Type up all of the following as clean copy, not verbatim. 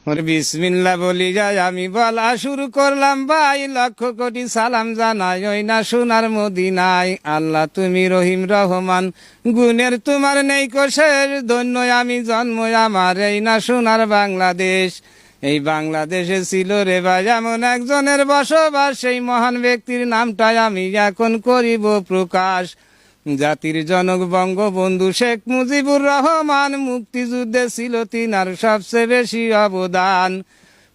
ওরে বিসমিল্লাহ বলি যায় আমি বলা শুরু করলাম ভাই, লক্ষ কোটি সালাম জানাই ওই না সোনার মদিনায়। আল্লাহ তুমি রহিম রহমান, গুণের তোমার নেই কোশের, ধন্য আমি জন্ম আমার এই না সোনার বাংলাদেশ। এই বাংলাদেশে ছিল রে ভাই এমন একজনের বসবাস, সেই মহান ব্যক্তির নামটাই আমি এখন করিব প্রকাশ। জাতির জনক বঙ্গবন্ধু শেখ মুজিবুর রহমান, মুক্তিযুদ্ধে ছিল তিনার সবচেয়ে বেশি অবদান।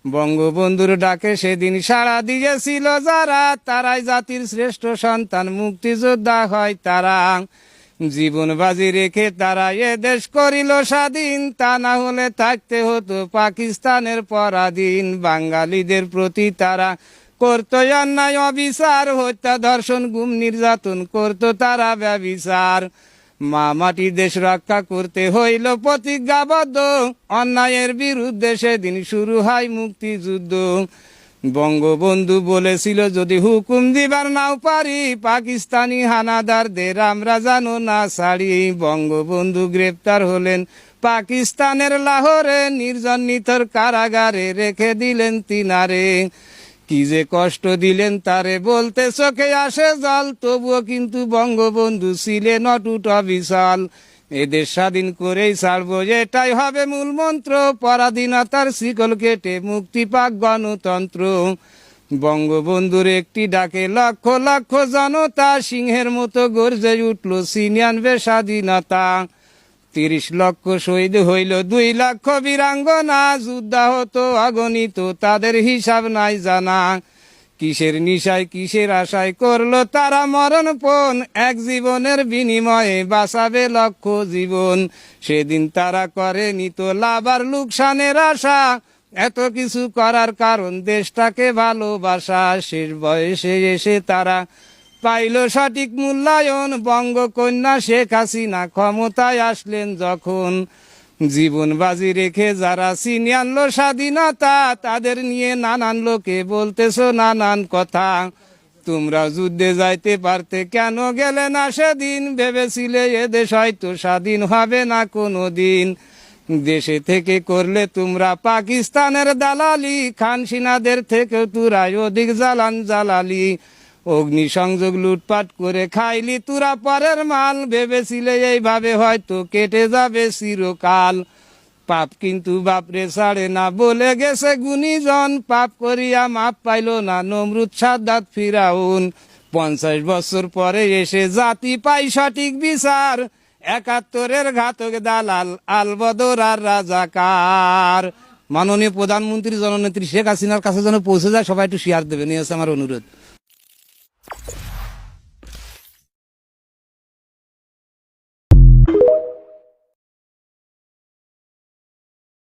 বঙ্গবন্ধুর ডাকে সেদিন সাড়া দিয়েছিল যারা, তারাই জাতির শ্রেষ্ঠ সন্তান, মুক্তিযোদ্ধা হয় তারা। জীবন বাজি রেখে তারা এ দেশ করিল স্বাধীন, তা না হলে থাকতে হতো পাকিস্তানের পরাধীন। বাঙালিদের প্রতি তারা করতো অন্যায় অবিচার, হত্যা ধর্ষণ গুম নির্যাতন করতো তারা ব্যভিচার। মা মাটি দেশ রক্ষা করতে হইল প্রতিজ্ঞাবদ্ধ, অন্যায়ের বিরুদ্ধে সেদিন শুরু হয় মুক্তিযুদ্ধ। বঙ্গবন্ধু বলেছিল যদি হুকুম দিবার নাও পারি, পাকিস্তানি হানাদারদের আমরা জানো না ছাড়ি। বঙ্গবন্ধু গ্রেপ্তার হলেন পাকিস্তানের লাহোরে, নির্জন নিথর কারাগারে রেখে দিলেন তিনারে। কি যে কষ্ট দিলেন তারে বলতে চোখে আসে জল, তবুও কিন্তু বঙ্গবন্ধু ছিলেন অটুট অবিচল। এদের স্বাধীন করেই ছাড়বো এটাই হবে মূল মন্ত্র, পরাধীনতার শিকল কেটে মুক্তি পাক গণতন্ত্র। বঙ্গবন্ধুর একটি ডাকে লক্ষ লক্ষ জনতা, সিংহের মতো গর্জে উঠল ছিনিয়ে আনবে স্বাধীনতা। ৩০ লক্ষ শহীদ হইল ২ লক্ষ বীরাঙ্গনা, যোদ্ধা হতো অগণিত তাদের হিসাব নাই জানা। কিসের নিশায় কিসের আশায় করলো তারা মরণপণ, এক জীবনের বিনিময়ে বাঁচাবে লক্ষ জীবন। সেদিন তারা করেনি তো লাভ আর লোকসানের আশা, এত কিছু করার কারণ দেশটাকে ভালোবাসা। শেষ বয়সে এসে তারা পাইল সঠিক মূল্যায়ন, বঙ্গকন্যা শেখ হাসিনা ক্ষমতায় আসলেন যখন। জীবন বাজি রেখে যারা ছিনিয়ে আনলো স্বাধীনতা, তাদের নিয়ে নানান লোকে বলতেছো নানান কথা। তোমরা যুদ্ধে যাইতে পারতে কেন গেলে না সেদিন, ভেবেছিলে এদেশ হয়তো স্বাধীন হবে না কোনো দিন। দেশে থেকে করলে তোমরা পাকিস্তানের দালালি, খান সিনাদের থেকে তোরাই অধিক জালান জালালি। অগ্নিসংযোগ লুটপাট করে খাইলি তোরা পরের মাল, ভেবেছিলে এইভাবে হয়তো কেটে যাবে চিরকাল। পাপ কিন্তু বাপরে ছাড়ে না বলে গেছে গুণীজন, পাপ করিয়া মাপ পাইল না নমরুদ সাদ্দাত ফিরাউন। ৫০ বছর পরে এসে জাতি পাই সঠিক বিচার, ৭১-এর ঘাতক দালাল আলবদর আর রাজাকার। মাননীয় প্রধানমন্ত্রী জননেত্রী শেখ হাসিনার কাছে যেন পৌঁছে যায়, সবাই একটু শেয়ার দেবেন, এই হচ্ছে আমার অনুরোধ।